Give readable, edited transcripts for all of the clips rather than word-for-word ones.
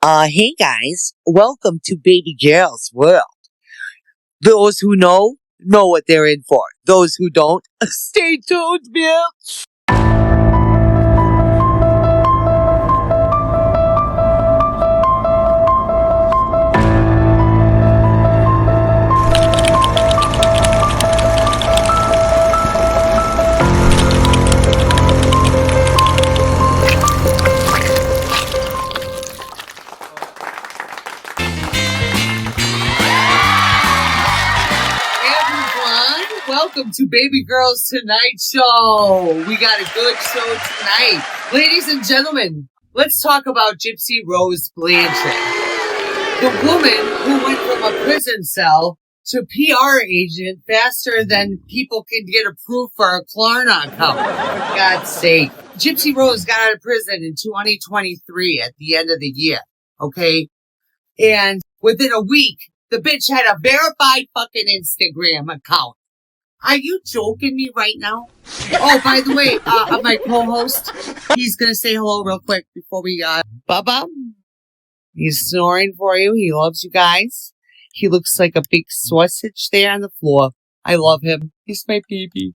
Hey guys, welcome to Baby Girl's World. Those who know what they're in for. Those who don't, stay tuned, bitch. Everyone, welcome to Baby Girl's Tonight Show. We got a good show tonight. Ladies and gentlemen, let's talk about Gypsy Rose Blanchard. The woman who went from a prison cell to PR agent faster than people can get approved for a Klarna account. For God's sake. Gypsy Rose got out of prison in 2023 at the end of the year. Okay? And within a week, the bitch had a verified fucking Instagram account. Are you joking me right now? Oh, by the way, my co-host, he's gonna say hello real quick before we, Bubba. He's snoring for you. He loves you guys. He looks like a big sausage there on the floor. I love him. He's my baby.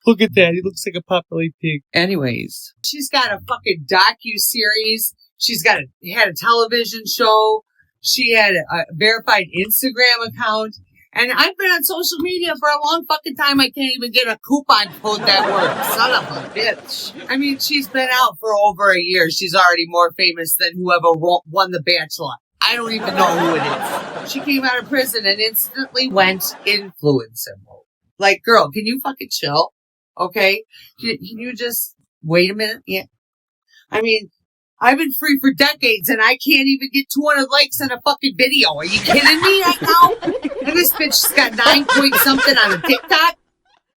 Look at that. He looks like a potbelly pig. Anyways, she's got a fucking docu-series. She's had a television show. She had a verified Instagram account. And I've been on social media for a long fucking time. I can't even get a coupon code that works. Son of a bitch. I mean, she's been out for over a year. She's already more famous than whoever won The Bachelor. I don't even know who it is. She came out of prison and instantly went influencer mode. Like, girl, can you fucking chill? Okay? Can you just wait a minute? Yeah. I mean, I've been free for decades and I can't even get 200 likes on a fucking video. Are you kidding me right now? And this bitch has got 9 point something on a TikTok.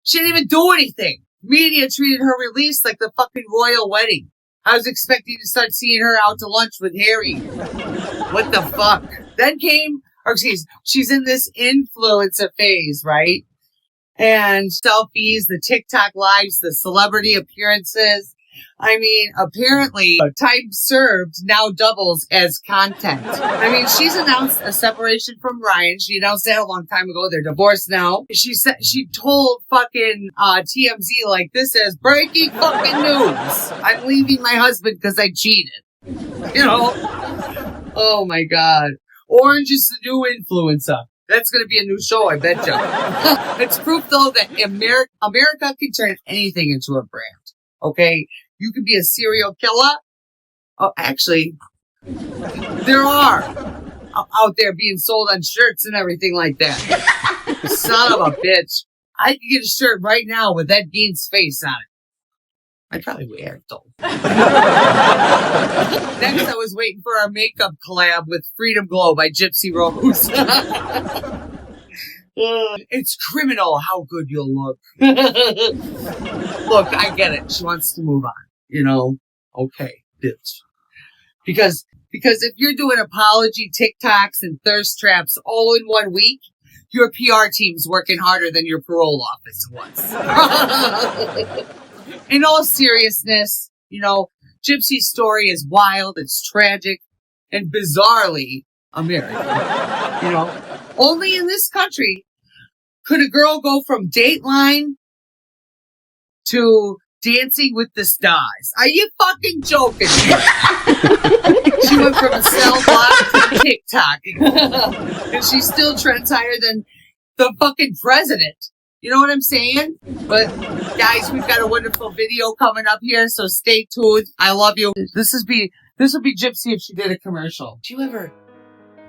She didn't even do anything. Media treated her release like the fucking royal wedding. I was expecting to start seeing her out to lunch with Harry. What the fuck? Then she's in this influencer phase, right? And selfies, the TikTok lives, the celebrity appearances. I mean, apparently, time served now doubles as content. I mean, she's announced a separation from Ryan. She announced that a long time ago. They're divorced now. She told fucking TMZ like this as breaking fucking news. I'm leaving my husband because I cheated. You know? Oh my God. Orange is the new influencer. That's going to be a new show, I bet you. It's proof, though, that America can turn anything into a brand. Okay? You could be a serial killer. Oh, actually, there are out there being sold on shirts and everything like that. Son of a bitch. I could get a shirt right now with Ed Gein's face on it. I'd probably wear it, though. Next, I was waiting for our makeup collab with Freedom Glow by Gypsy Rose. It's criminal how good you'll look. Look, I get it. She wants to move on. You know? Okay, bitch. Because if you're doing apology TikToks and thirst traps all in 1 week, your PR team's working harder than your parole office was. In all seriousness, you know, Gypsy's story is wild, it's tragic, and bizarrely American. You know? Only in this country could a girl go from Dateline to Dancing with the Stars. Are you fucking joking me? She went from a cell block to TikTok. And she's still trends higher than the fucking president. You know what I'm saying? But guys, we've got a wonderful video coming up here, so stay tuned. I love you. This would be Gypsy if she did a commercial. Do you ever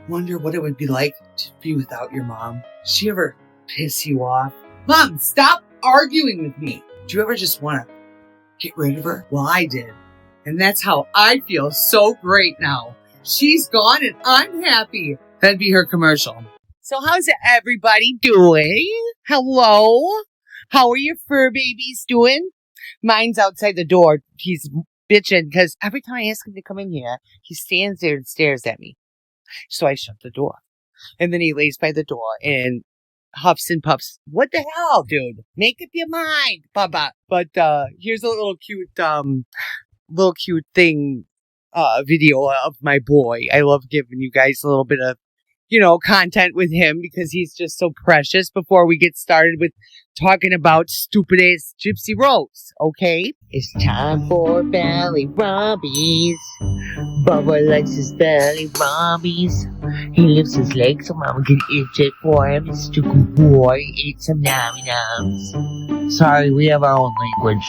wonder what it would be like to be without your mom? Did she ever piss you off? Mom, stop arguing with me. Do you ever just want to get rid of her? Well, I did. And that's how I feel so great now. She's gone and I'm happy. That'd be her commercial. So how's everybody doing? Hello? How are your fur babies doing? Mine's outside the door. He's bitching because every time I ask him to come in here, he stands there and stares at me. So I shut the door. And then he lays by the door and huffs and puffs. What the hell, dude? Make up your mind, Baba. But here's a little cute thing video of my boy. I love giving you guys a little bit of, content with him because he's just so precious before we get started with talking about stupid ass Gypsy Rose, okay? It's time for Valley Robbies. Bubba likes his Valley Robbies. He lifts his leg so Mama can itch it for him. It's too good boy. Eat some nom-noms. Sorry, we have our own language.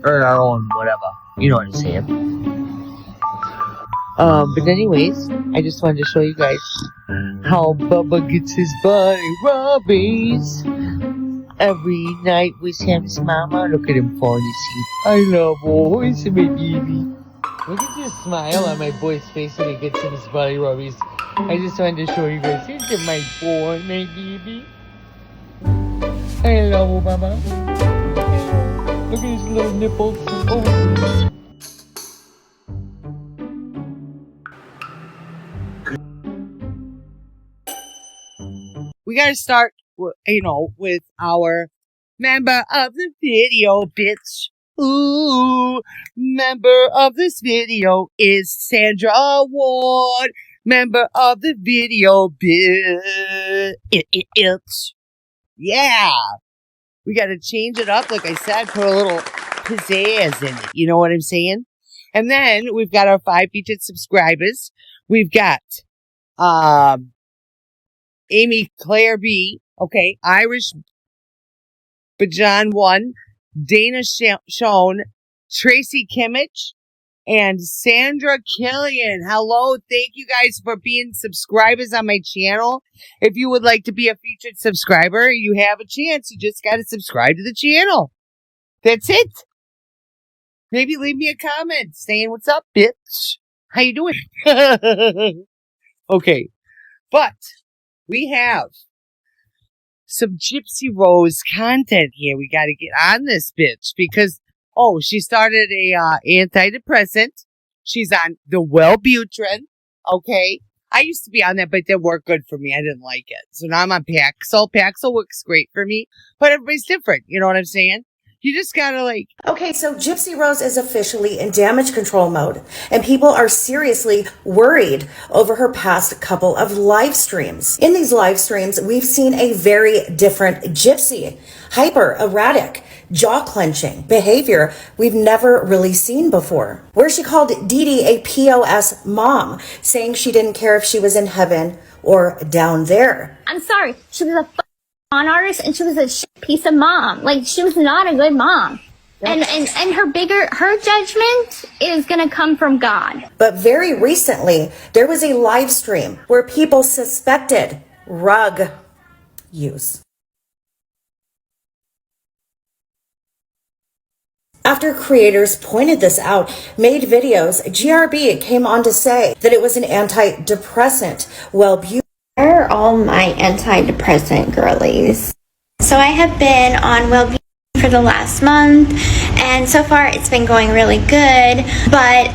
Or our own whatever. You know what I'm saying. But anyways, I just wanted to show you guys how Bubba gets his Valley Robbies. Every night with Sam's mama. Look at him falling asleep. I love boys, my baby. Look at this smile on my boy's face when he gets in his Valley Robbies. I just wanted to show you guys. Look at my boy, my baby. I love you, mama. Look at his little nipples. Oh. We gotta start, with our member of the video, bitch. Ooh, member of this video is Sandra Ward. Member of the video, bitch. Yeah. We gotta change it up, like I said, put a little pizzazz in it. You know what I'm saying? And then we've got our 5 featured subscribers. We've got, Amy Claire B, okay, Irish Bajan 1, Dana Schoen, Tracy Kimmich, and Sandra Killian. Hello, thank you guys for being subscribers on my channel. If you would like to be a featured subscriber, you have a chance. You just got to subscribe to the channel. That's it. Maybe leave me a comment saying, what's up, bitch? How you doing? Okay, but we have some Gypsy Rose content here. We got to get on this bitch because, she started a antidepressant. She's on the Wellbutrin. Okay. I used to be on that, but it didn't work good for me. I didn't like it. So now I'm on Paxil. Paxil works great for me, but everybody's different. You know what I'm saying? You just gotta Okay, so Gypsy Rose is officially in damage control mode, and people are seriously worried over her past couple of live streams. In these live streams, we've seen a very different Gypsy, hyper erratic, jaw clenching behavior we've never really seen before, where she called Dee Dee a POS mom, saying she didn't care if she was in heaven or down there. I'm sorry, she was a con artist and she was a piece of mom. Like, she was not a good mom. And her judgment is gonna come from God. But very recently, there was a live stream where people suspected rug use. After creators pointed this out, made videos, GRB came on to say that it was an antidepressant. Wellbutrin. Where are all my antidepressant girlies? So I have been on Wellbutrin for the last month, and so far it's been going really good. But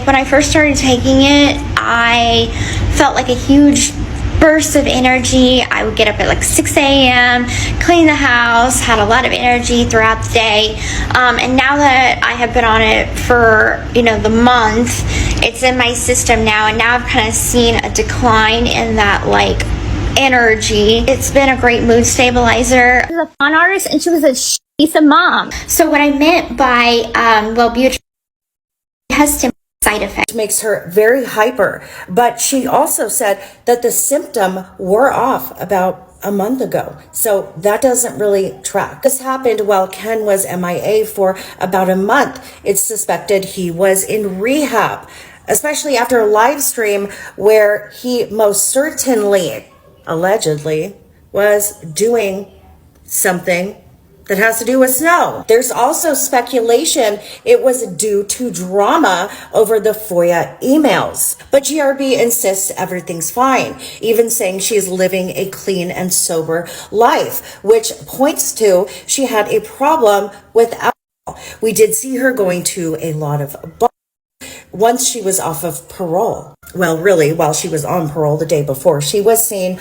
when I first started taking it, I felt like a huge burst of energy. I would get up at 6 a.m., clean the house, had a lot of energy throughout the day. And now that I have been on it for, the month, it's in my system now. And now I've kind of seen a decline in that, energy. It's been a great mood stabilizer. She was a con artist and she was a piece of mom. So what I meant by, Wellbutrin has some side effects. Makes her very hyper, but she also said that the symptom wore off about a month ago. So that doesn't really track. This happened while Ken was MIA for about a month. It's suspected he was in rehab, especially after a live stream where he most certainly, allegedly, was doing something that has to do with snow. There's also speculation it was due to drama over the FOIA emails. But GRB insists everything's fine, even saying she's living a clean and sober life, which points to she had a problem with alcohol. We did see her going to a lot of bars once she was off of parole. Well, really, while she was on parole the day before, she was seen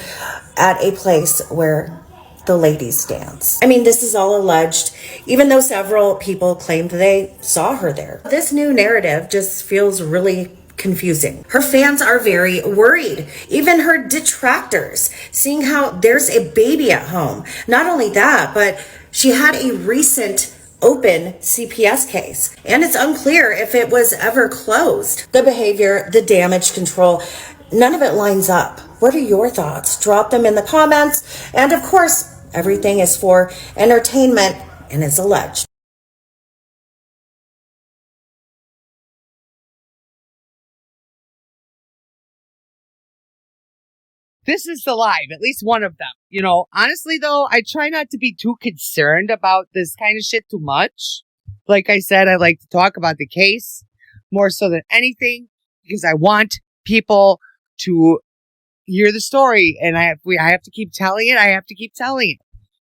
at a place where the ladies' dance. I mean, this is all alleged, even though several people claimed they saw her there. This new narrative just feels really confusing. Her fans are very worried, even her detractors, seeing how there's a baby at home. Not only that, but she had a recent open CPS case, and it's unclear if it was ever closed. The behavior, the damage control, none of it lines up. What are your thoughts? Drop them in the comments. And of course, everything is for entertainment and is alleged. This is the live, at least one of them. You know, honestly though, I try not to be too concerned about this kind of shit too much. Like I said, I like to talk about the case more so than anything because I want people to hear the story, and I have to keep telling it. I have to keep telling it.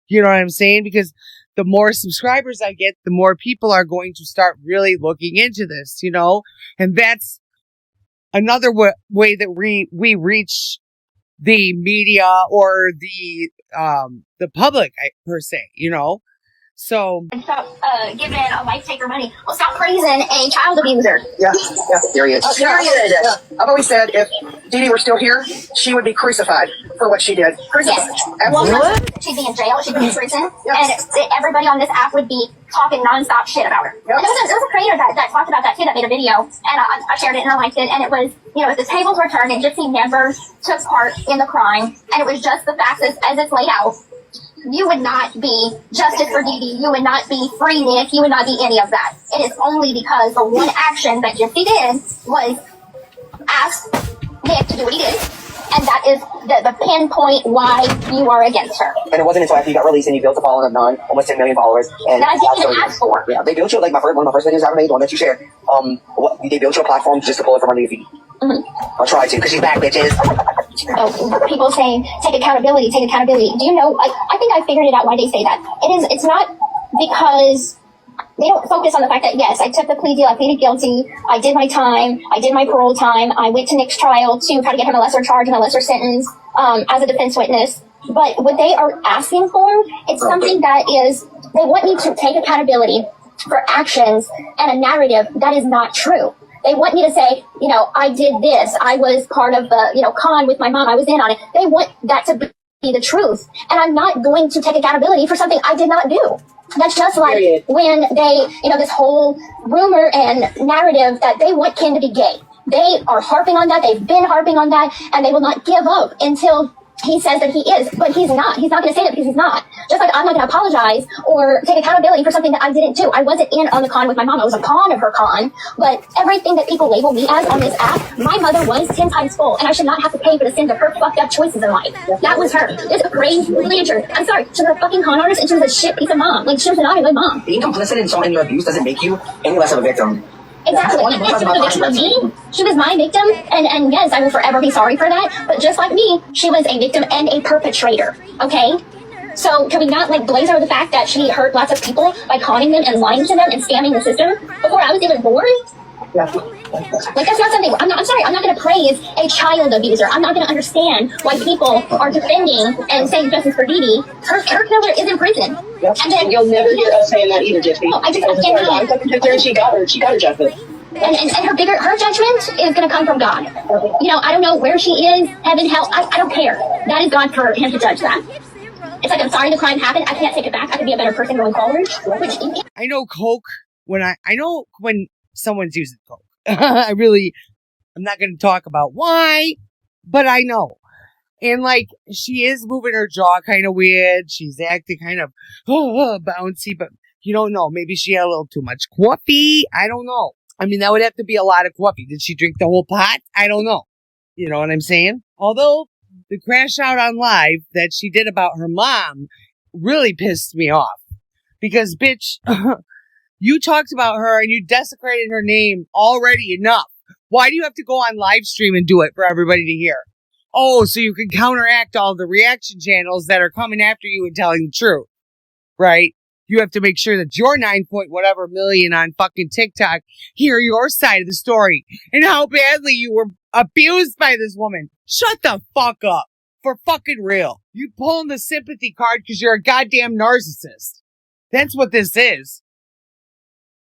You know what I'm saying? Because the more subscribers I get, the more people are going to start really looking into this, you know? And that's another way that we reach the media or the public, per se, you know? So stop giving a life taker money. Well, stop praising a child abuser. Yeah, period. Period. Yeah. I've always said if Dee Dee were still here, she would be crucified for what she did. Crucified. Yes. She'd be in jail. She'd be in prison. Yes. And everybody on this app would be talking nonstop shit about her. Yep. And there was a creator that talked about that kid that made a video, and I shared it and I liked it, and it was, you know, if the tables were turned and Gypsy never took part in the crime, and it was just the facts as it's laid out, you would not be justice for Dee Dee. You would not be free Nick. You would not be any of that. It is only because the one action that Gypsy did was ask Nick to do what he did. And that is the pinpoint why you are against her. And it wasn't until after you got released and you built a following of almost 10 million followers. And that I didn't even ask for. Yeah, they built you, like one of my first videos I ever made, one that you shared. They built you a platform just to pull it from under your feet. Mm-hmm. I'll try to, because she's back, bitches. Oh, people saying, take accountability, take accountability. Do you know, I think I figured it out why they say that. It's not because they don't focus on the fact that, yes, I took the plea deal, I pleaded guilty, I did my time, I did my parole time, I went to Nick's trial to try to get him a lesser charge and a lesser sentence as a defense witness. But what they are asking for, it's something that is, they want me to take accountability for actions and a narrative that is not true. They want me to say, you know, I did this, I was part of the, you know, con with my mom, I was in on it. They want that to be the truth. And I'm not going to take accountability for something I did not do. That's just like when they, you know, this whole rumor and narrative that they want Ken to be gay. They are harping on that. They've been harping on that, and they will not give up until he says that he is, but he's not. He's not going to say that because he's not. Just like I'm not going to apologize or take accountability for something that I didn't do. I wasn't in on the con with my mom. I was a pawn of her con. But everything that people label me as on this app, my mother was 10 times full, and I should not have to pay for the sins of her fucked up choices in life. That was her. It's a crazy Blanchard. I'm sorry. She was a fucking con artist, and she was a shit piece of mom. Like, she was not a good mom. Being complicit in your abuse doesn't make you any less of a victim. Exactly. And yes, she was a victim of me. She was my victim. And yes, I will forever be sorry for that. But just like me, she was a victim and a perpetrator. Okay? So can we not like blaze over the fact that she hurt lots of people by conning them and lying to them and scamming the system before I was even born? Yeah. Like, that's not something, I'm sorry, I'm not going to praise a child abuser. I'm not going to understand why people are defending and saying justice for Dee Dee. Her killer is in prison. Yep. And then you'll never hear us saying that either, Gypsy. No, I cannot. She got her judgment. And her judgment is going to come from God. You know, I don't know where she is, heaven, hell, I don't care. That is God for him to judge that. It's like, I'm sorry the crime happened, I can't take it back, I could be a better person going forward. I know coke, I know when someone's using coke. I'm not going to talk about why, but I know. And like, she is moving her jaw kind of weird. She's acting kind of bouncy, but you don't know. Maybe she had a little too much coffee. I don't know. I mean, that would have to be a lot of coffee. Did she drink the whole pot? I don't know. You know what I'm saying? Although the crash out on live that she did about her mom really pissed me off. Because, bitch, you talked about her and you desecrated her name already enough. Why do you have to go on live stream and do it for everybody to hear? Oh, so you can counteract all the reaction channels that are coming after you and telling the truth, right? You have to make sure that your 9 point whatever million on fucking TikTok hear your side of the story and how badly you were abused by this woman. Shut the fuck up. For fucking real. You pulling the sympathy card because you're a goddamn narcissist. That's what this is.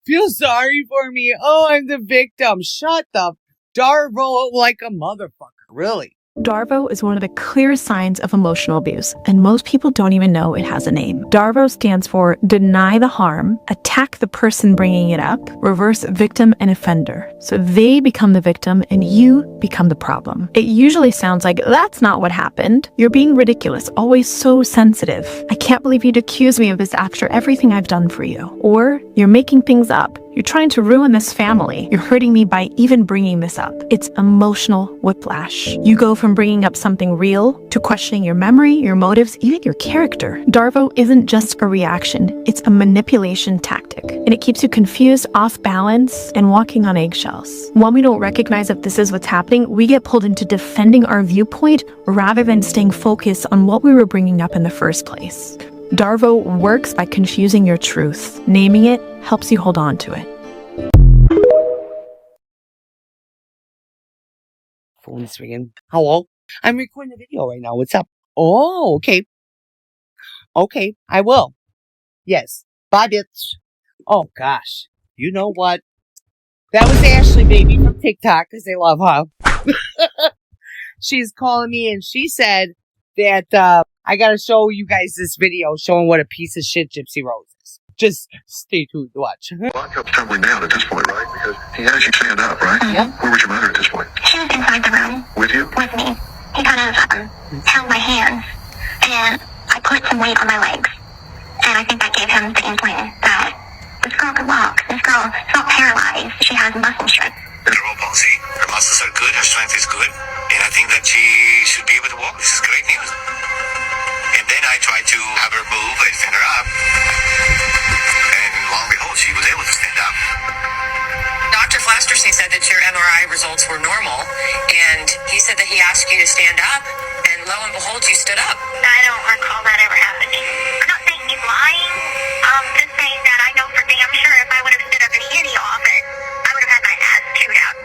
Feel sorry for me. Oh, I'm the victim. Shut the Darvo like a motherfucker. Really. Darvo is one of the clearest signs of emotional abuse, and most people don't even know it has a name. Darvo stands for deny the harm, attack the person bringing it up, reverse victim and offender. So they become the victim and you become the problem. It usually sounds like, that's not what happened. You're being ridiculous, always so sensitive. I can't believe you'd accuse me of this after everything I've done for you. Or, you're making things up. You're trying to ruin this family. You're hurting me by even bringing this up. It's emotional whiplash. You go from bringing up something real to questioning your memory, your motives, even your character. Darvo isn't just a reaction. It's a manipulation tactic. And it keeps you confused, off balance, and walking on eggshells. When we don't recognize that this is what's happening, we get pulled into defending our viewpoint rather than staying focused on what we were bringing up in the first place. Darvo works by confusing your truth. Naming it helps you hold on to it. Phone's ringing. Hello? I'm recording a video right now. What's up? Oh, okay. Okay, I will. Yes. Bye, bitch. Oh, gosh. You know what? That was Ashley, baby, from TikTok, because they love her. She's calling me, and she said that I gotta show you guys this video showing what a piece of shit Gypsy Rose is. Just stay tuned to watch. Lockup's tumbling down at this point, right? Because he has you stand up, right? Mhm. Where was your mother at this point? She was inside the room. With you? With me. He kind of held my hands, and I put some weight on my legs. And I think that gave him the inkling that this girl could walk. This girl is not paralyzed. She has muscle strength. Cerebral palsy. Her muscles are good. Her strength is good. And I think that she should be able to walk. This is great news. And then I tried to have her move and stand her up. And lo and behold, she was able to stand up. Dr. Flasterson said that your MRI results were normal. And he said that he asked you to stand up. And lo and behold, you stood up. I don't recall that ever happening. I'm not saying he's lying. I'm just saying that I know for damn sure if I would have stood up in any office, I would have had my ass chewed out.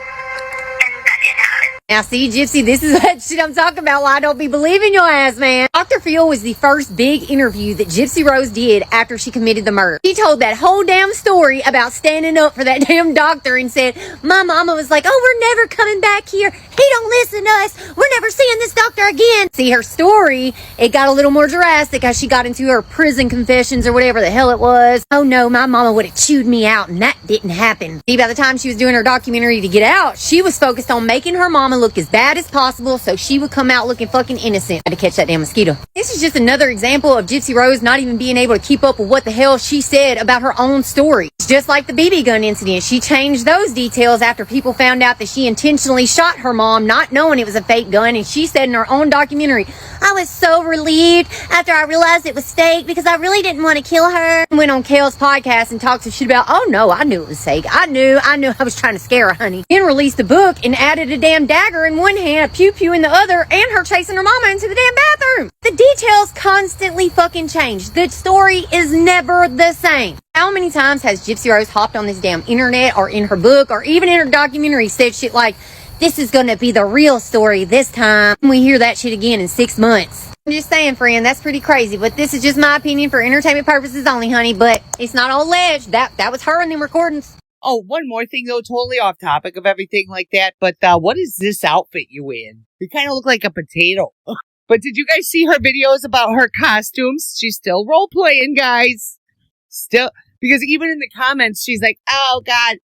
And that didn't happen. Now, see, Gypsy, this is that shit I'm talking about. Why I don't be believing your ass, man. Dr. Phil was the first big interview that Gypsy Rose did after she committed the murder. He told that whole damn story about standing up for that damn doctor and said, my mama was like, oh, we're never coming back here. He don't listen to us. We're never seeing this doctor again. See, her story, it got a little more drastic as she got into her prison confessions or whatever the hell it was. Oh, no, my mama would have chewed me out, and that didn't happen. See, by the time she was doing her documentary to get out, she was focused on making her mama look as bad as possible so she would come out looking fucking innocent. Had to catch that damn mosquito. This is just another example of Gypsy Rose not even being able to keep up with what the hell she said about her own story. It's just like the BB gun incident. She changed those details after people found out that she intentionally shot her mom not knowing it was a fake gun, and she said in her own documentary, I was so relieved after I realized it was fake because I really didn't want to kill her. Went on Kale's podcast and talked some shit about, oh no, I knew it was fake. I knew I was trying to scare her, honey. Then released a book and added a damn dagger in one hand, a pew-pew in the other, and her chasing her mama into the damn bathroom. The details constantly fucking change. The story is never the same. How many times has Gypsy Rose hopped on this damn internet or in her book or even in her documentary said shit like, this is gonna be the real story this time. We hear that shit again in 6 months. I'm just saying, friend, that's pretty crazy, but this is just my opinion for entertainment purposes only, honey, but it's not all alleged. That was her in them recordings. Oh, one more thing though, totally off topic of everything like that, but what is this outfit you in? You kind of look like a potato. But did you guys see her videos about her costumes? She's still role playing, guys. Still, because even in the comments, she's like, oh God,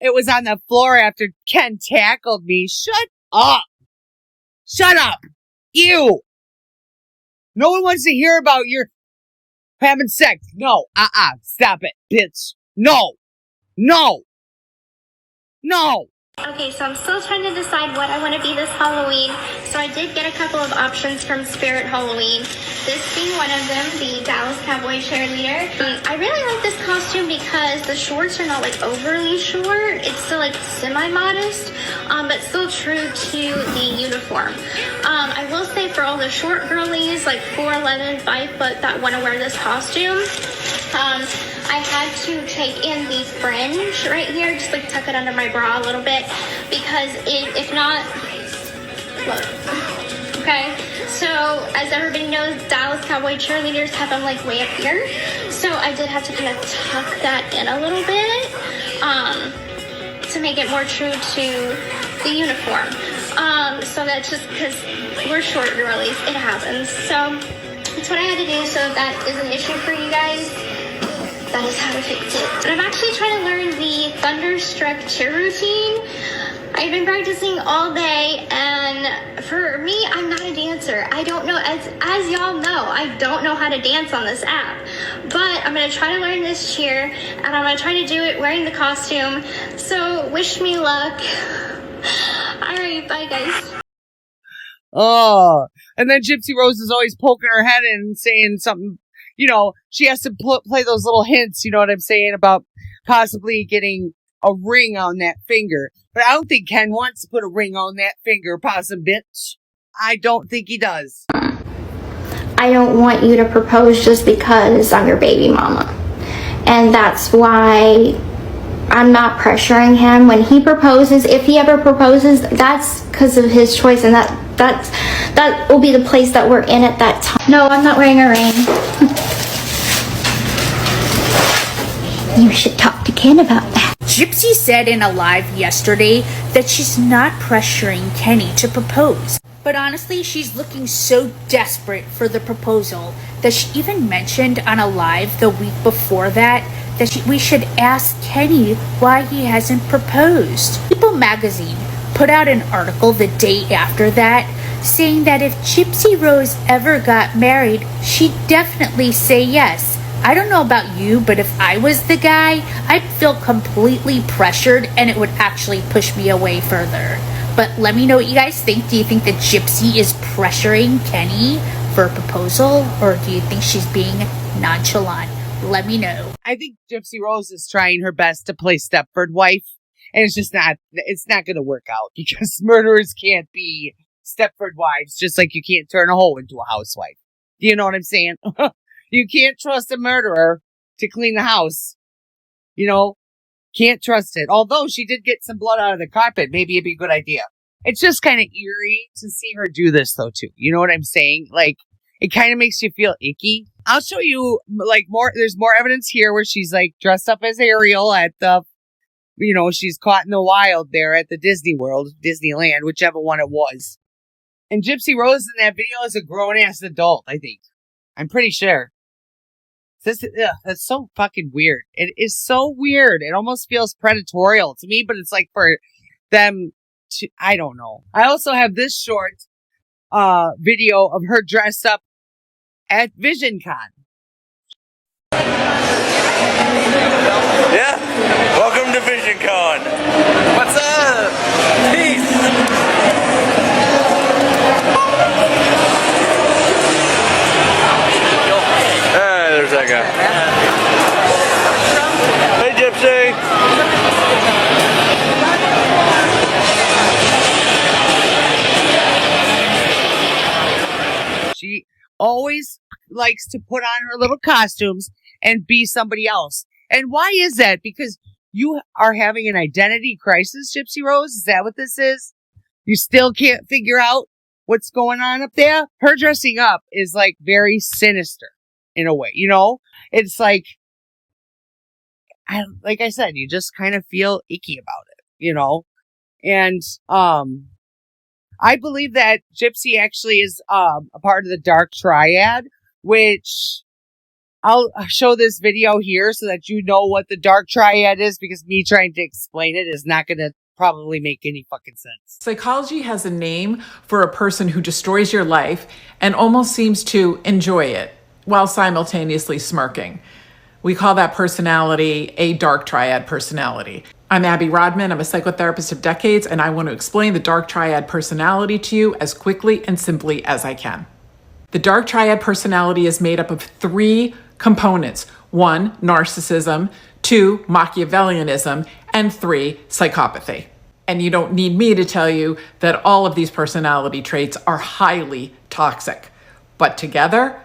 it was on the floor after Ken tackled me. Shut up. Shut up. You. No one wants to hear about your having sex. No. Stop it, bitch. No. No. No. Okay, so I'm still trying to decide what I want to be this Halloween. So I did get a couple of options from Spirit Halloween. This being one of them, the Dallas Cowboy cheerleader. I really like this costume because the shorts are not like overly short. It's still like semi-modest, but still true to the uniform. I will say for all the short girlies, like 4'11", 5 foot, that want to wear this costume, I had to take in the fringe right here, just like tuck it under my bra a little bit, because if not, Okay, so as everybody knows, Dallas Cowboy cheerleaders have them like way up here. So I did have to kind of tuck that in a little bit to make it more true to the uniform. So that's just because we're short girlies, it happens. So that's what I had to do. So if that is an issue for you guys, that is how to fix it. And I'm actually trying to learn the Thunderstruck cheer routine. I've been practicing all day, and for me, I'm not a dancer. I don't know, as y'all know, I don't know how to dance on this app. But I'm going to try to learn this cheer, and I'm going to try to do it wearing the costume. So wish me luck. Alright, bye guys. Oh, and then Gypsy Rose is always poking her head in and saying something, you know, she has to play those little hints, you know what I'm saying, about possibly getting a ring on that finger. But I don't think Ken wants to put a ring on that finger, possum bitch. I don't think he does. I don't want you to propose just because I'm your baby mama. And that's why I'm not pressuring him. When he proposes, if he ever proposes, that's because of his choice, and that will be the place that we're in at that time. No, I'm not wearing a ring. You should talk to Ken about that. Gypsy said in a live yesterday that she's not pressuring Kenny to propose. But honestly, she's looking so desperate for the proposal that she even mentioned on a live the week before that we should ask Kenny why he hasn't proposed. People magazine put out an article the day after that saying that if Gypsy Rose ever got married, she'd definitely say yes. I don't know about you, but if I was the guy, I'd feel completely pressured and it would actually push me away further. But let me know what you guys think. Do you think that Gypsy is pressuring Kenny for a proposal, or do you think she's being nonchalant? Let me know. I think Gypsy Rose is trying her best to play Stepford wife, and it's not going to work out because murderers can't be Stepford wives, just like you can't turn a hoe into a housewife. Do you know what I'm saying? You can't trust a murderer to clean the house. You know, can't trust it. Although she did get some blood out of the carpet, maybe it'd be a good idea. It's just kind of eerie to see her do this, though, too. You know what I'm saying? Like, it kind of makes you feel icky. I'll show you, like, there's more evidence here where she's, like, dressed up as Ariel at the, you know, she's caught in the wild there at the Disney World, Disneyland, whichever one it was. And Gypsy Rose in that video is a grown-ass adult, I think. I'm pretty sure. That's so fucking weird. It is so weird. It almost feels predatorial to me, but it's like for them to, I don't know. I also have this short video of her dressed up at VisionCon. Yeah, welcome to VisionCon. What's up? Peace. There's that guy. Hey, Gypsy. She always likes to put on her little costumes and be somebody else. And why is that? Because you are having an identity crisis, Gypsy Rose? Is that what this is? You still can't figure out what's going on up there? Her dressing up is like very sinister. In a way, you know, it's like I said, you just kind of feel icky about it, you know, and I believe that Gypsy actually is a part of the Dark Triad, which I'll show this video here so that you know what the Dark Triad is, because me trying to explain it is not going to probably make any fucking sense. Psychology has a name for a person who destroys your life and almost seems to enjoy it while simultaneously smirking. We call that personality a dark triad personality. I'm Abby Rodman. I'm a psychotherapist of decades, and I want to explain the dark triad personality to you as quickly and simply as I can. The dark triad personality is made up of 3 components. 1, narcissism. 2, Machiavellianism. And 3, psychopathy. And you don't need me to tell you that all of these personality traits are highly toxic. But together,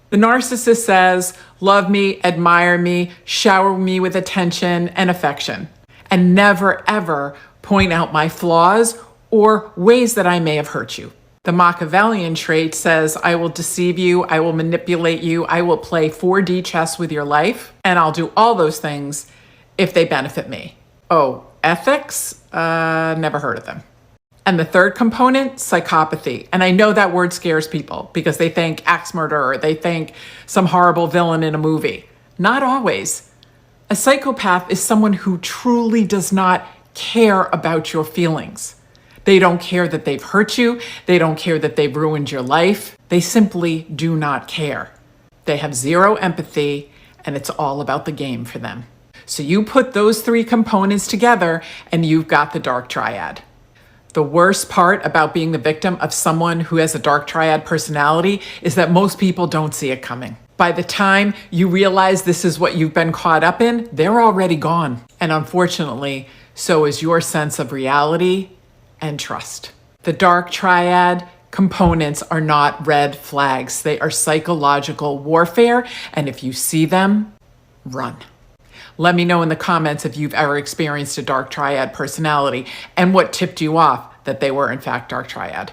the narcissist says, love me, admire me, shower me with attention and affection, and never ever point out my flaws or ways that I may have hurt you. The Machiavellian trait says, I will deceive you, I will manipulate you, I will play 4D chess with your life, and I'll do all those things if they benefit me. Oh, ethics? Never heard of them. And the third component, psychopathy. And I know that word scares people because they think axe murderer, they think some horrible villain in a movie. Not always. A psychopath is someone who truly does not care about your feelings. They don't care that they've hurt you. They don't care that they've ruined your life. They simply do not care. They have zero empathy, and it's all about the game for them. So you put those three components together, and you've got the dark triad. The worst part about being the victim of someone who has a dark triad personality is that most people don't see it coming. By the time you realize this is what you've been caught up in, they're already gone. And unfortunately, so is your sense of reality and trust. The dark triad components are not red flags. They are psychological warfare. And if you see them, run. Let me know in the comments if you've ever experienced a dark triad personality and what tipped you off that they were in fact dark triad.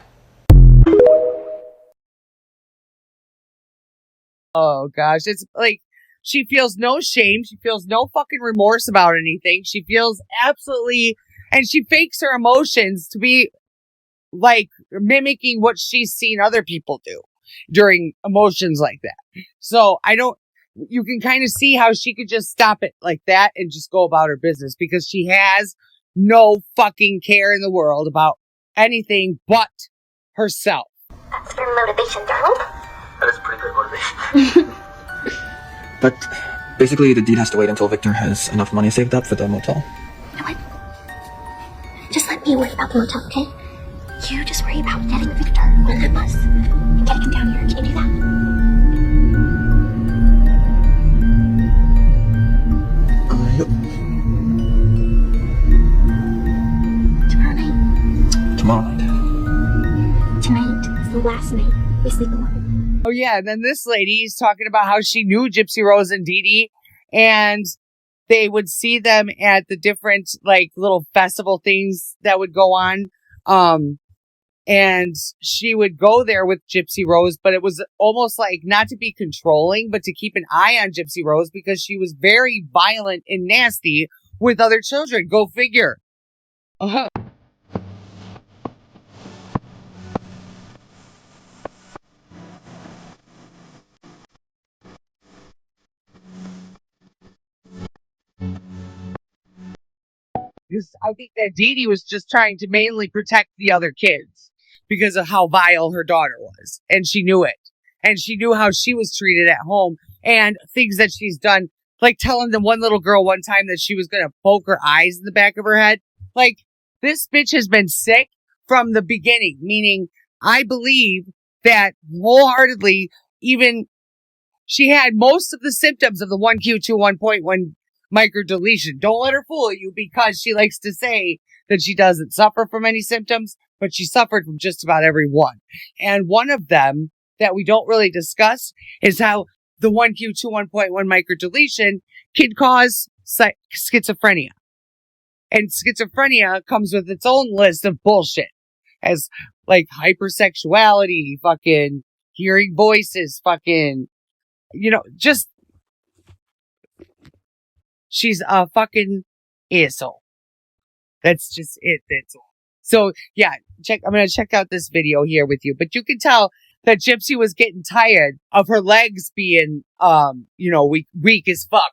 Oh gosh, it's like she feels no shame. She feels no fucking remorse about anything. She feels absolutely, and she fakes her emotions to be like mimicking what she's seen other people do during emotions like that. So you can kind of see how she could just stop it like that and just go about her business because she has no fucking care in the world about anything but herself. That's your motivation, darling. That is pretty great motivation. But basically, the deed has to wait until Victor has enough money saved up for the motel. You know what? Just let me worry about the motel, okay? You just worry about getting Victor on that bus and getting him down here. Can you do that? Yep. Tomorrow night. Tomorrow night. Tonight is the last night we sleep alone. Oh yeah, and then this lady is talking about how she knew Gypsy Rose and Dee Dee, and they would see them at the different like little festival things that would go on. And she would go there with Gypsy Rose, but it was almost like not to be controlling, but to keep an eye on Gypsy Rose because she was very violent and nasty with other children. Go figure. Uh-huh. I think that Dee Dee was just trying to mainly protect the other kids because of how vile her daughter was. And she knew it. And she knew how she was treated at home and things that she's done, like telling the one little girl one time that she was going to poke her eyes in the back of her head. Like, this bitch has been sick from the beginning, meaning I believe that wholeheartedly, even she had most of the symptoms of the 1Q21.1 microdeletion. Don't let her fool you because she likes to say that she doesn't suffer from any symptoms, but she suffered from just about every one. And one of them that we don't really discuss is how the 1Q21.1 microdeletion can cause schizophrenia. And schizophrenia comes with its own list of bullshit, as like hypersexuality, fucking hearing voices, fucking, just she's a fucking asshole. That's just it. That's all. So yeah, I'm going to check out this video here with you, but you can tell that Gypsy was getting tired of her legs being, weak as fuck.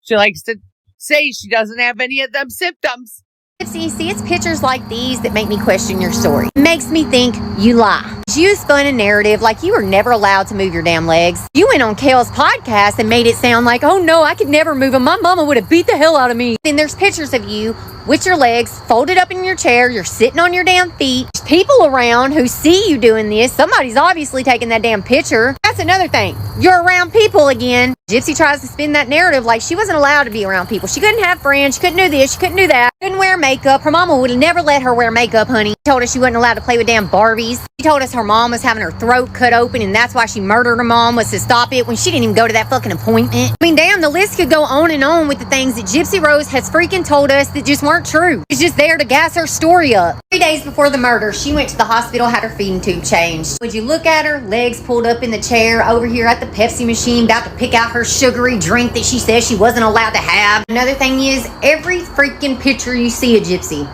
She likes to say she doesn't have any of them symptoms. See, it's pictures like these that make me question your story. It makes me think you lie. You spun a narrative like you were never allowed to move your damn legs. You went on Kale's podcast and made it sound like, oh no, I could never move them. My mama would have beat the hell out of me. Then there's pictures of you with your legs folded up in your chair. You're sitting on your damn feet. There's people around who see you doing this. Somebody's obviously taking that damn picture. That's another thing. You're around people again. Gypsy tries to spin that narrative like she wasn't allowed to be around people. She couldn't have friends. She couldn't do this. She couldn't do that. Couldn't wear makeup. Her mama would have never let her wear makeup, honey. She told us she wasn't allowed to play with damn Barbies. She told us her her mom was having her throat cut open and that's why she murdered her mom, was to stop it when she didn't even go to that fucking appointment. I mean, damn, the list could go on and on with the things that Gypsy Rose has freaking told us that just weren't true. She's just there to gas her story up. 3 days before the murder, she went to the hospital, had her feeding tube changed. Would you look at her, legs pulled up in the chair over here at the Pepsi machine, about to pick out her sugary drink that she says she wasn't allowed to have. Another thing is, every freaking picture you see of Gypsy,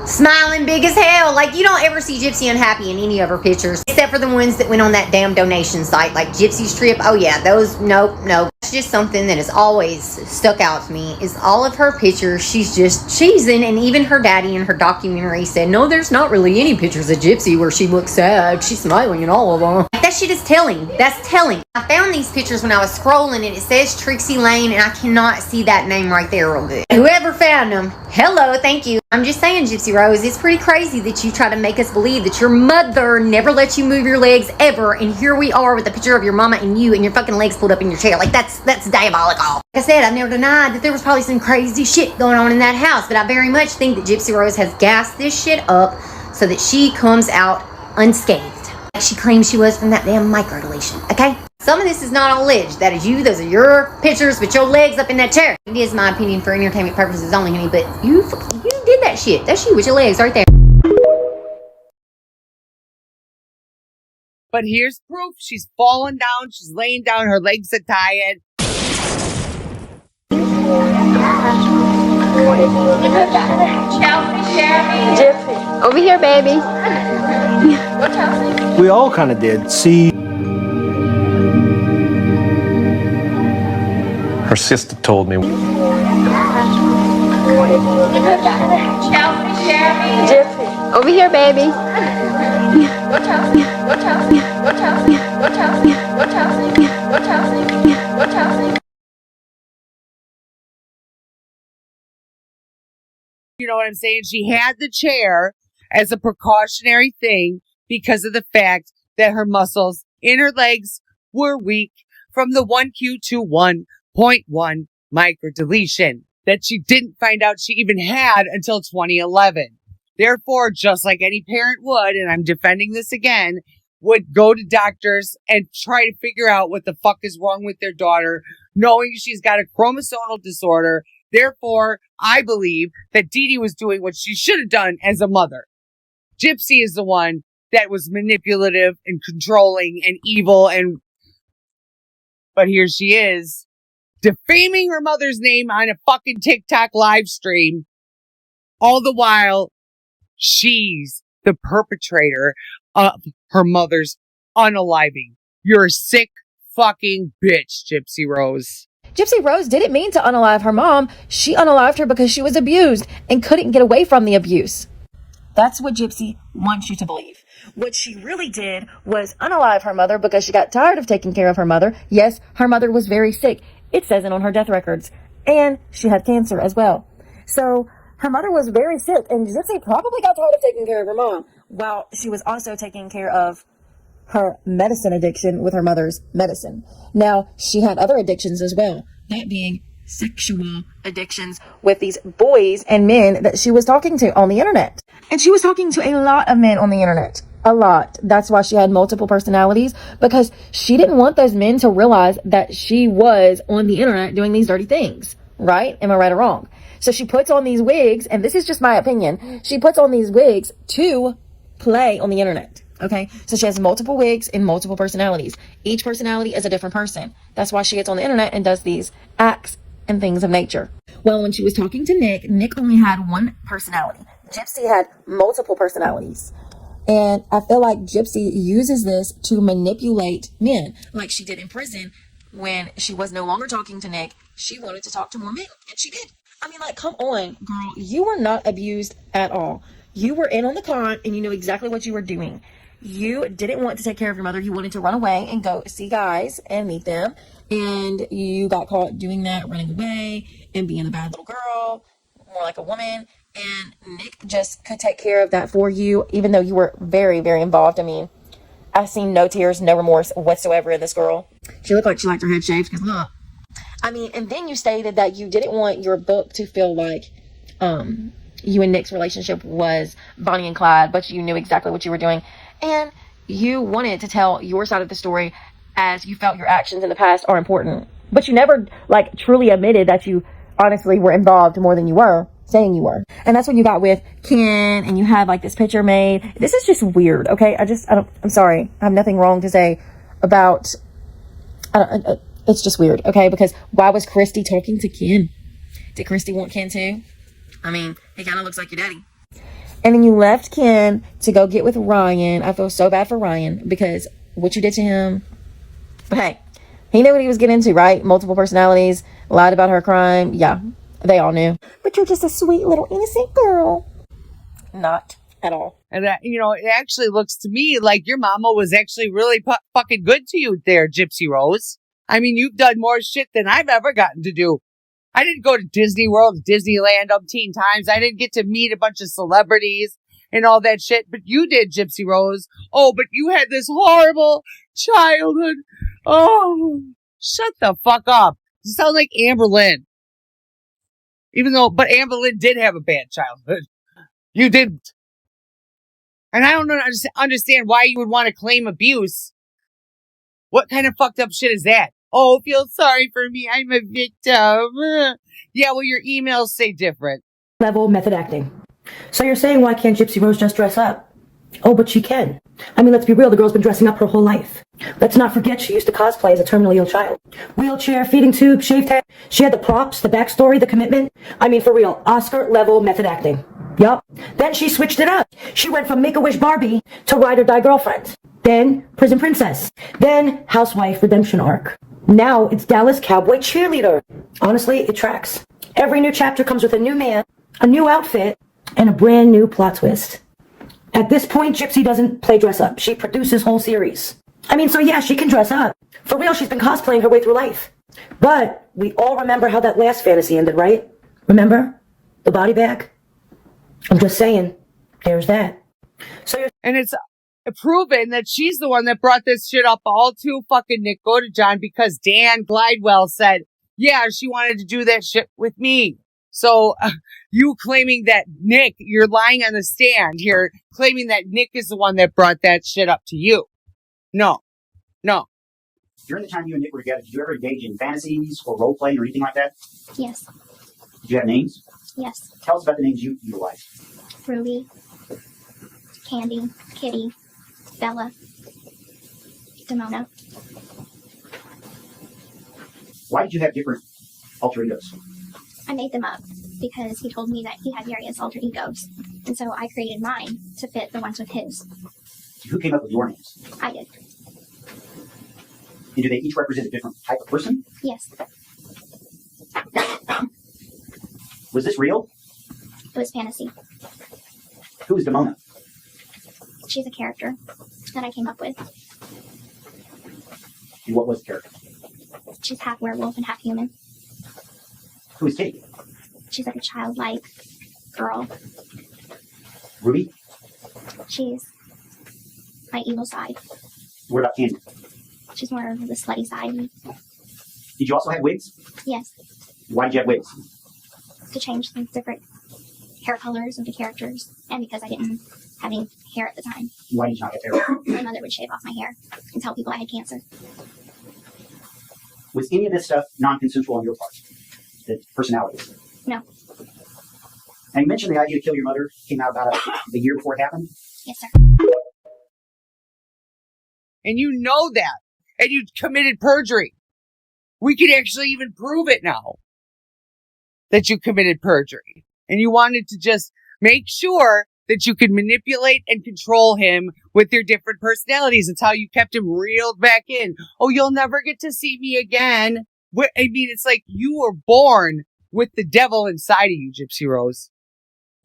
smiling big as hell. Like, you don't ever see Gypsy unhappy in any of her pictures, except for the ones that went on that damn donation site, like Gypsy's Trip. Oh yeah, those, nope. That's just something that has always stuck out to me, is all of her pictures, she's just cheesing. And even her daddy in her documentary said, no, there's not really any pictures of Gypsy where she looks sad. She's smiling in all of them. That shit is telling. That's telling. I found these pictures when I was scrolling and it says Trixie Lane and I cannot see that name right there real good. Whoever found them, hello, thank you. I'm just saying, Gypsy Rose, it's pretty crazy that you try to make us believe that your mother never let you move your legs ever, and here we are with a picture of your mama and you and your fucking legs pulled up in your chair. Like, that's diabolical. Like I said, I've never denied that there was probably some crazy shit going on in that house, but I very much think that Gypsy Rose has gassed this shit up so that she comes out unscathed, like she claims she was from that damn microdeletion, okay? Some of this is not alleged. That is you. Those are your pictures with your legs up in that chair. It is my opinion for entertainment purposes only, honey, but you did that shit. That's you with your legs right there. But here's proof. She's fallen down. She's laying down. Her legs are tired. Gypsy, over here, baby. We all kind of did. See, her sister told me. Gypsy, over here, baby. You know what I'm saying? She had the chair as a precautionary thing because of the fact that her muscles in her legs were weak from the 1Q to 1.1 microdeletion that she didn't find out she even had until 2011. Therefore, just like any parent would, and I'm defending this again, would go to doctors and try to figure out what the fuck is wrong with their daughter, knowing she's got a chromosomal disorder. Therefore, I believe that Dee Dee was doing what she should have done as a mother. Gypsy is the one that was manipulative and controlling and evil, but here she is, defaming her mother's name on a fucking TikTok live stream. All the while, she's the perpetrator of her mother's unaliving. You're a sick fucking bitch, Gypsy Rose. Gypsy Rose didn't mean to unalive her mom. She unalived her because she was abused and couldn't get away from the abuse. That's what Gypsy wants you to believe. What she really did was unalive her mother because she got tired of taking care of her mother. Yes, her mother was very sick. It says it on her death records. And she had cancer as well. So her mother was very sick, and Gypsy probably got tired of taking care of her mom while she was also taking care of her medicine addiction with her mother's medicine. Now, she had other addictions as well, that being sexual addictions with these boys and men that she was talking to on the internet. And she was talking to a lot of men on the internet. A lot. That's why she had multiple personalities, because she didn't want those men to realize that she was on the internet doing these dirty things. Right? Am I right or wrong? So she puts on these wigs, and this is just my opinion. She puts on these wigs to play on the internet. Okay, so she has multiple wigs and multiple personalities. Each personality is a different person. That's why she gets on the internet and does these acts and things of nature. Well, when she was talking to Nick, Nick only had one personality. Gypsy had multiple personalities. And I feel like Gypsy uses this to manipulate men, like she did in prison when she was no longer talking to Nick. She wanted to talk to more men, and she did. I mean, like, come on, girl. You were not abused at all. You were in on the con, and you knew exactly what you were doing. You didn't want to take care of your mother. You wanted to run away and go see guys and meet them. And you got caught doing that, running away and being a bad little girl, more like a woman. And Nick just could take care of that for you, even though you were very, very involved. I mean, I've seen no tears, no remorse whatsoever in this girl. She looked like she liked her head shaved, because look. I mean, and then you stated that you didn't want your book to feel like you and Nick's relationship was Bonnie and Clyde, but you knew exactly what you were doing. And you wanted to tell your side of the story as you felt your actions in the past are important. But you never, like, truly admitted that you honestly were involved more than you were saying you were. And that's when you got with Ken and you had, like, this picture made. This is just weird, okay? I'm sorry. I have nothing wrong to say about, it's just weird, okay? Because why was Christy talking to Ken? Did Christy want Ken too? I mean, he kind of looks like your daddy. And then you left Ken to go get with Ryan. I feel so bad for Ryan because what you did to him. But hey, he knew what he was getting into, right? Multiple personalities, lied about her crime. Yeah, they all knew. But you're just a sweet little innocent girl. Not at all. And that, you know, it actually looks to me like your mama was actually really fucking good to you there, Gypsy Rose. I mean, you've done more shit than I've ever gotten to do. I didn't go to Disney World, Disneyland umpteen times. I didn't get to meet a bunch of celebrities and all that shit, but you did, Gypsy Rose. Oh, but you had this horrible childhood. Oh, shut the fuck up. You sound like Amber Lynn. But Amber Lynn did have a bad childhood. You didn't. And I don't understand why you would want to claim abuse. What kind of fucked up shit is that? Oh, feel sorry for me. I'm a victim. Yeah, well, your emails say different. Level method acting. So you're saying, why can't Gypsy Rose just dress up? Oh, but she can. I mean, let's be real. The girl's been dressing up her whole life. Let's not forget she used to cosplay as a terminally ill child. Wheelchair, feeding tube, shaved head. She had the props, the backstory, the commitment. I mean, for real, Oscar level method acting. Yup. Then she switched it up. She went from Make-A-Wish Barbie to Ride or Die Girlfriend. Then Prison Princess. Then Housewife Redemption Arc. Now it's Dallas Cowboy Cheerleader. Honestly, it tracks. Every new chapter comes with a new man, a new outfit, and a brand new plot twist. At this point, Gypsy doesn't play dress up. She produces whole series. I mean, so yeah, she can dress up. For real, she's been cosplaying her way through life. But we all remember how that last fantasy ended, right? Remember? The body bag? I'm just saying, there's that. And it's proven that she's the one that brought this shit up all to fucking Nick Godejohn because Dan Glidewell said, yeah, she wanted to do that shit with me. So you claiming that Nick, you're lying on the stand here, claiming that Nick is the one that brought that shit up to you. No. During the time you and Nick were together, did you ever engage in fantasies or role play or anything like that? Yes. Did you have names? Yes. Tell us about the names you utilized. Ruby, Candy, Kitty, Bella, Demona. Why did you have different alter egos? I made them up because he told me that he had various alter egos. And so I created mine to fit the ones with his. Who came up with your names? I did. And do they each represent a different type of person? Yes. Was this real? It was fantasy. Who is Demona? She's a character that I came up with. And what was the character? She's half werewolf and half human. Who is Kitty? She's like a childlike girl. Ruby? She's my evil side. What about Candy? She's more of the slutty side. Did you also have wigs? Yes. Why did you have wigs? To change the different hair colors of the characters, and because I didn't have any hair at the time. Why did you not have hair? My mother would shave off my hair and tell people I had cancer. Was any of this stuff non-consensual on your part? The personalities? No. Now, you mentioned the idea to kill your mother came out about a year before it happened? Yes, sir. And you know that. And you committed perjury. We could actually even prove it now. That you committed perjury. And you wanted to just make sure that you could manipulate and control him with your different personalities. It's how you kept him reeled back in. Oh, you'll never get to see me again. I mean, it's like you were born with the devil inside of you, Gypsy Rose.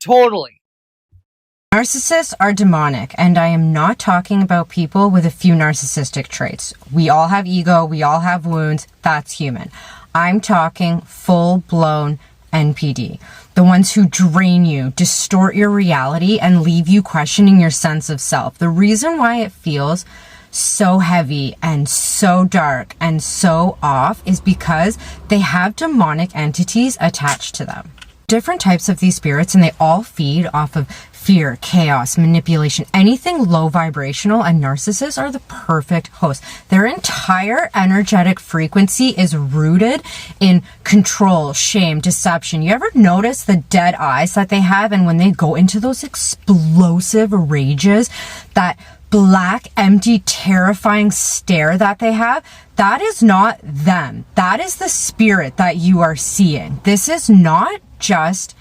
Totally. Narcissists are demonic, and I am not talking about people with a few narcissistic traits. We all have ego, we all have wounds, that's human. I'm talking full-blown NPD. The ones who drain you, distort your reality, and leave you questioning your sense of self. The reason why it feels so heavy and so dark and so off is because they have demonic entities attached to them. Different types of these spirits, and they all feed off of fear, chaos, manipulation, anything low vibrational, and narcissists are the perfect host. Their entire energetic frequency is rooted in control, shame, deception. You ever notice the dead eyes that they have, and when they go into those explosive rages, that black, empty, terrifying stare that they have? That is not them. That is the spirit that you are seeing. This is not just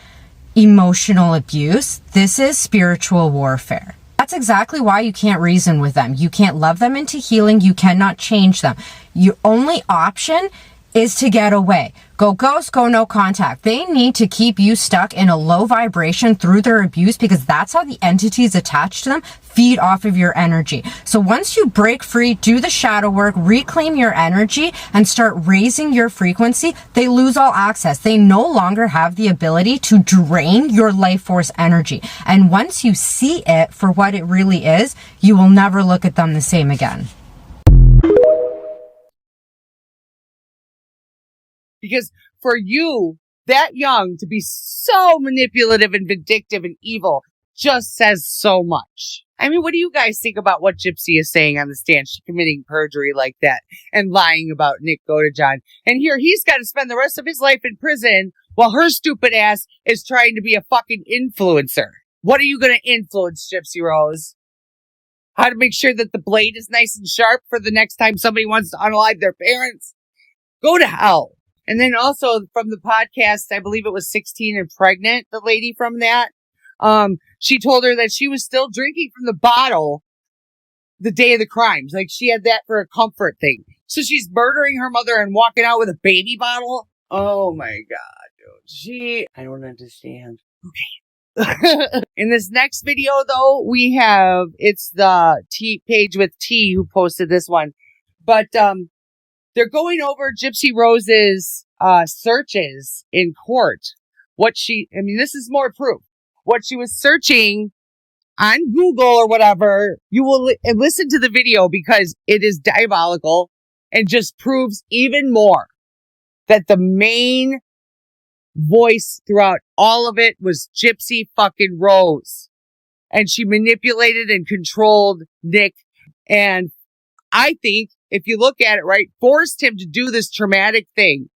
emotional abuse. This is spiritual warfare. That's exactly why you can't reason with them. You can't love them into healing. You cannot change them. Your only option is to get away. Go ghost, go no contact. They need to keep you stuck in a low vibration through their abuse, because that's how the entities attached to them feed off of your energy. So once you break free, do the shadow work, reclaim your energy, and start raising your frequency, they lose all access. They no longer have the ability to drain your life force energy. And once you see it for what it really is, you will never look at them the same again. Because for you, that young, to be so manipulative and vindictive and evil just says so much. I mean, what do you guys think about what Gypsy is saying on the stand? She's committing perjury like that and lying about Nick Godejohn. And here he's got to spend the rest of his life in prison while her stupid ass is trying to be a fucking influencer. What are you going to influence, Gypsy Rose? How to make sure that the blade is nice and sharp for the next time somebody wants to unalive their parents? Go to hell. And then also from the podcast, I believe it was 16 and pregnant, the lady from that, she told her that she was still drinking from the bottle the day of the crimes. Like, she had that for a comfort thing. So she's murdering her mother and walking out with a baby bottle? Oh my God, dude. I don't understand. Okay. In this next video, though, we have, it's the Page with T who posted this one. But, they're going over Gypsy Rose's searches in court. This is more proof. What she was searching on Google or whatever, you will listen to the video because it is diabolical and just proves even more that the main voice throughout all of it was Gypsy fucking Rose. And she manipulated and controlled Nick. And I think, if you look at it right, forced him to do this traumatic thing.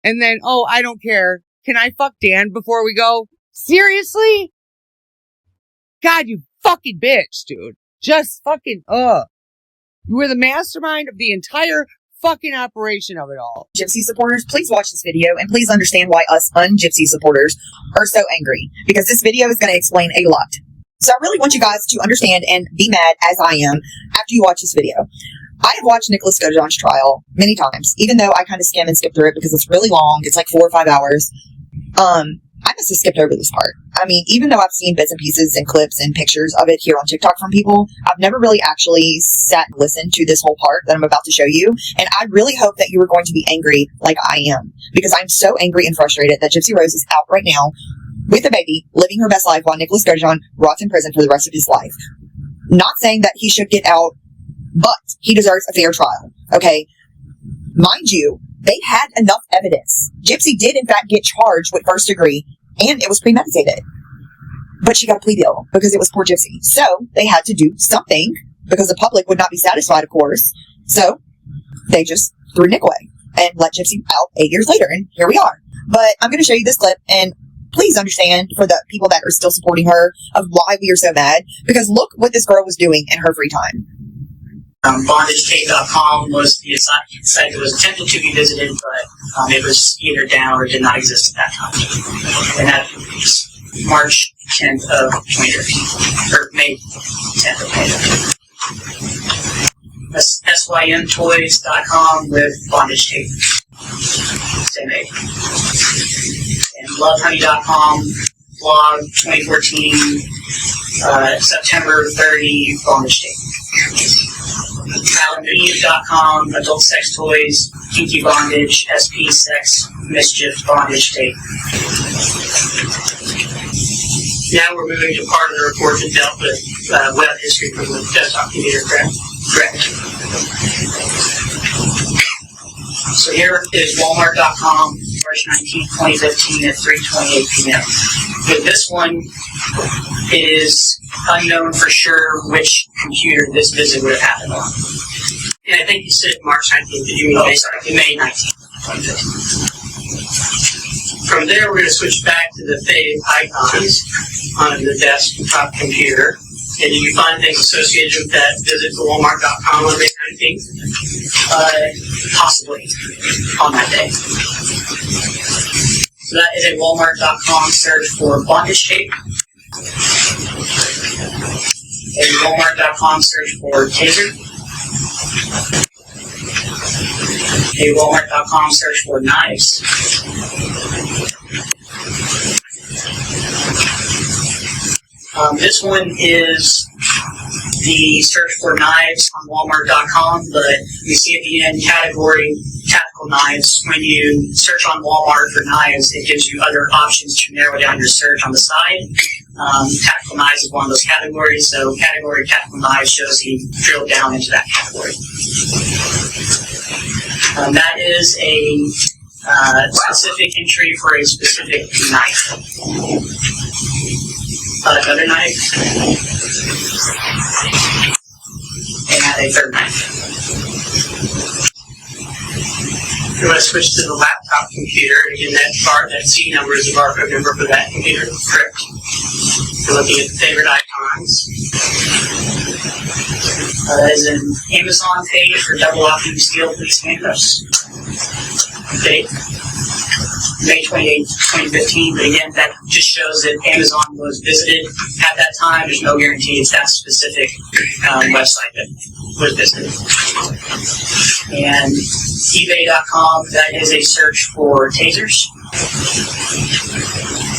And then, oh, I don't care. Can I fuck Dan before we go? Seriously? God, you fucking bitch, dude. Just fucking, You were the mastermind of the entire fucking operation of it all. Gypsy supporters, please watch this video and please understand why us un-Gypsy supporters are so angry. Because this video is going to explain a lot. So I really want you guys to understand and be mad as I am after you watch this video. I have watched Nicholas Godejohn's trial many times, even though I kind of skim and skip through it because it's really long. It's like 4 or 5 hours. I must have skipped over this part. I mean, even though I've seen bits and pieces and clips and pictures of it here on TikTok from people, I've never really actually sat and listened to this whole part that I'm about to show you. And I really hope that you are going to be angry like I am, because I'm so angry and frustrated that Gypsy Rose is out right now with a baby, living her best life while Nicholas Godejohn rots in prison for the rest of his life. Not saying that he should get out, but he deserves a fair trial. Okay? Mind you, they had enough evidence. Gypsy did, in fact, get charged with first degree, and it was premeditated. But she got a plea deal because it was poor Gypsy. So they had to do something because the public would not be satisfied, of course. So they just threw Nick away and let Gypsy out 8 years later, and here we are. But I'm going to show you this clip, and please understand, for the people that are still supporting her, of why we are so mad. Because look what this girl was doing in her free time. BondageTape.com was the site that was attempted to be visited, but it was either down or did not exist at that time. And that was March 10th of 2013, or May 10th of 2013. That's SYMtoys.com with bondage tape. Same name. And lovehoney.com, blog 2014, September 30, bondage tape. AlanEve.com, adult sex toys, kinky bondage, SP sex, mischief, bondage tape. Now we're moving to part of the report that dealt with web history for the desktop computer, correct? So here is Walmart.com, where March 19, 2015 at 3:28 p.m. With this one, it is unknown for sure which computer this visit would have happened on. And I think you said March 19th, you mean May 19th, 2015. From there, we're going to switch back to the fave icons on the desktop computer. And did you find things associated with that visit to Walmart.com on May 19th? Possibly on that day. So that is a Walmart.com search for bondage tape. A Walmart.com search for taser. A Walmart.com search for knives. This one is the search for knives on Walmart.com, but you see at the end category tactical knives. When you search on Walmart for knives, it gives you other options to narrow down your search on the side. Tactical knives is one of those categories, so category tactical knives shows you drilled down into that category. That is a specific entry for a specific knife. Another knife, and a third knife. We're going to switch to the laptop computer. Again, that C number is the barcode number for that computer. Correct. We're looking at the favorite icons. That is an Amazon page for double locking steel police handcuffs. Date, May 28, 2015, but again, that just shows that Amazon was visited at that time. There's no guarantee it's that specific website that was visited. And eBay.com, that is a search for tasers.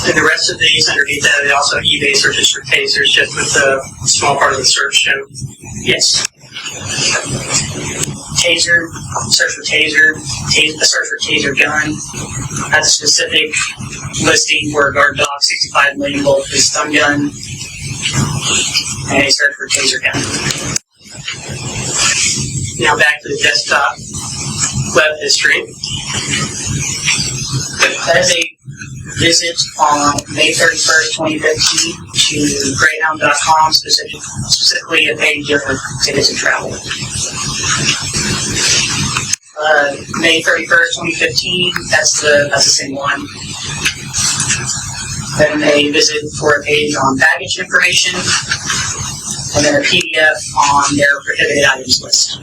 And the rest of these underneath that, they also eBay searches for tasers, just with a small part of the search show. Yes. Taser, search for taser, search for taser gun. That's a specific listing for a guard dog 65 million volt is stun gun. And a search for taser gun. Now back to the desktop web history. That is a visit on May 31st, 2015 to Greyhound.com, specifically a page for tickets and travel. May 31st, 2015, that's the same one. Then a visit for a page on baggage information, and then a PDF on their prohibited items list.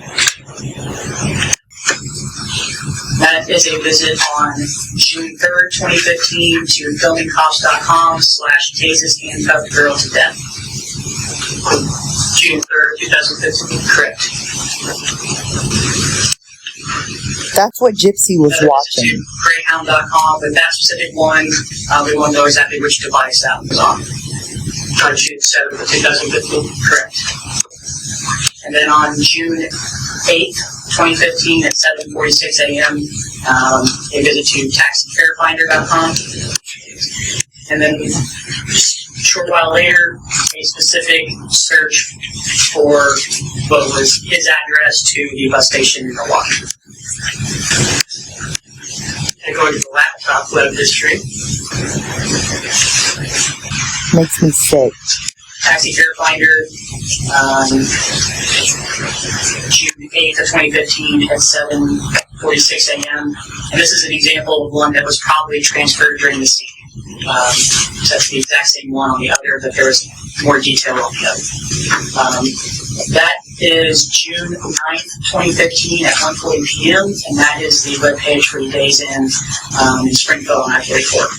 That is a visit on June 3rd, 2015 to filmingcops.com/cases handcuffed girl to death. June 3rd, 2015, correct. That's what Gypsy was watching. Greyhound.com, but that specific one, we won't know exactly which device that was on. On June 7th, 2015, correct. And then on June 8th, 2015 at 7:46 a.m., a visit to taxifarefinder.com. And then a short while later, a specific search for what was his address to the bus station in Milwaukee. And going to the laptop web history. Makes me sick. Taxi Fare Finder, June 8th of 2015 at 7:46 a.m. And this is an example of one that was probably transferred during the scene. So that's the exact same one on the other, but there was more detail on the other. That is June 9th, 2015 at 1:40 p.m. And that is the webpage for the Days Inn in Springfield on I-44.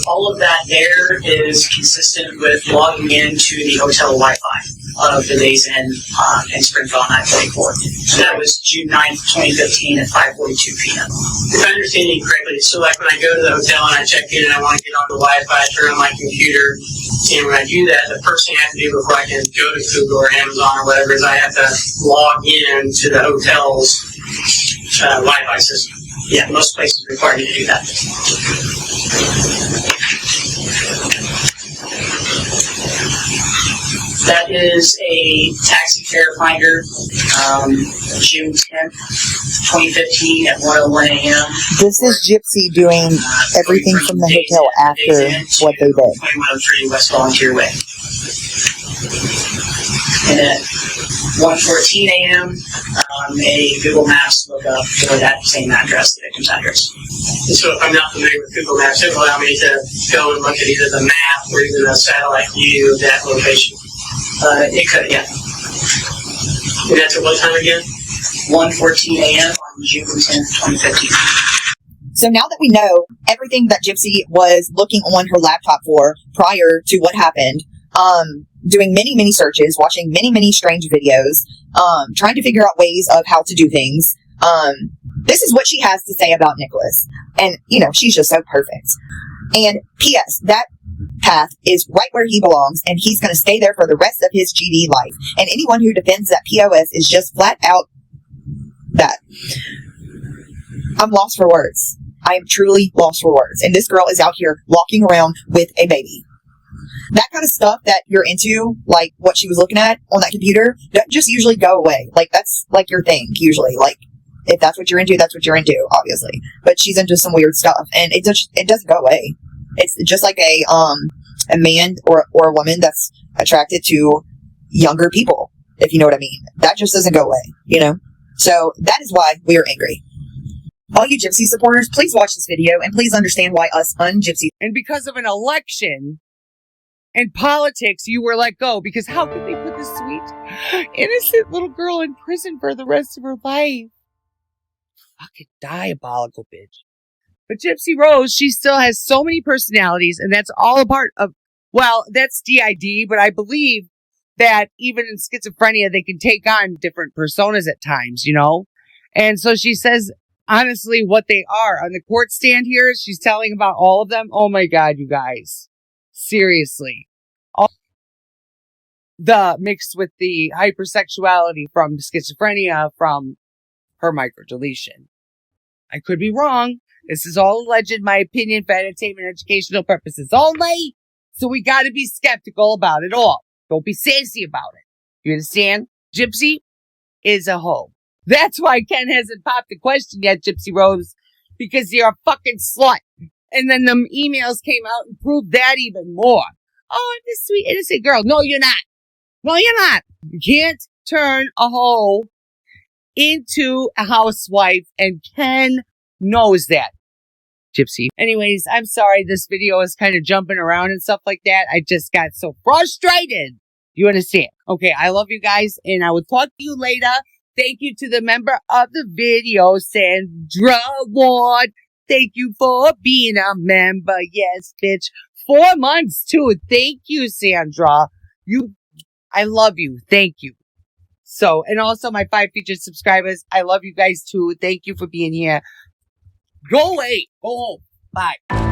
All of that there is consistent with logging into the hotel Wi-Fi of the Days Inn in Springfield on I-44. So that was June 9th, 2015 at 5:42 p.m. If I understand you correctly, so like when I go to the hotel and I check in and I want to get on the Wi-Fi, I turn on my computer, and when I do that, the first thing I have to do before I can go to Google or Amazon or whatever is I have to log in to the hotel's Wi-Fi system. Yeah, most places require you to do that. That is a taxi Finder, June 10th, 2015 at 1:01 a.m. This is Gypsy doing everything from the hotel after what they did. 2103 West Volunteer Way. And at 1:14 a.m., a Google Maps lookup for that same address, the victim's address. So if I'm not familiar with Google Maps, it will allow me to go and look at either the map or even a satellite view of that location. It could, yeah. And that's at what time again? 1:14 a.m. on June 10th, 2015. So now that we know everything that Gypsy was looking on her laptop for prior to what happened, doing many, many searches, watching many, many strange videos, trying to figure out ways of how to do things, this is what she has to say about Nicholas. And, you know, she's just so perfect. And P.S., that path is right where he belongs, and he's going to stay there for the rest of his GD life. And anyone who defends that POS is just flat out that. I'm lost for words. I am truly lost for words. And this girl is out here walking around with a baby. That kind of stuff that you're into, like what she was looking at on that computer, doesn't just usually go away. Like, that's like your thing, usually. Like, if that's what you're into, that's what you're into, obviously. But she's into some weird stuff, and it doesn't go away. It's just like a man or a woman that's attracted to younger people, if you know what I mean. That just doesn't go away, you know? So that is why we are angry. All you Gypsy supporters, please watch this video, and please understand why us un-Gypsy... And because of an election and politics, you were let go. Because how could they put this sweet, innocent little girl in prison for the rest of her life? Fucking diabolical bitch. But Gypsy Rose, she still has so many personalities, and that's all a part of, well, that's DID, but I believe that even in schizophrenia, they can take on different personas at times, you know? And so she says, honestly, what they are. On the court stand here, she's telling about all of them. Oh my God, you guys. Seriously. The mixed with the hypersexuality from schizophrenia from her microdeletion. I could be wrong. This is all alleged, my opinion, for entertainment and educational purposes only. So we gotta be skeptical about it all. Don't be sassy about it. You understand? Gypsy is a hoe. That's why Ken hasn't popped the question yet, Gypsy Rose, because you're a fucking slut. And then the emails came out and proved that even more. Oh, I'm this sweet, innocent girl. No, you're not. No, you're not. You can't turn a hoe into a housewife, and Ken knows that, Gypsy. Anyways, I'm sorry this video is kind of jumping around and stuff like that. I just got so frustrated. You understand? Okay, I love you guys, and I will talk to you later. Thank you to the member of the video, Sandra Ward. Thank you for being a member. Yes, bitch. 4 months, too. Thank you, Sandra. I love you. Thank you. So, and also my 5 featured subscribers. I love you guys, too. Thank you for being here. Go away. Go home. Bye.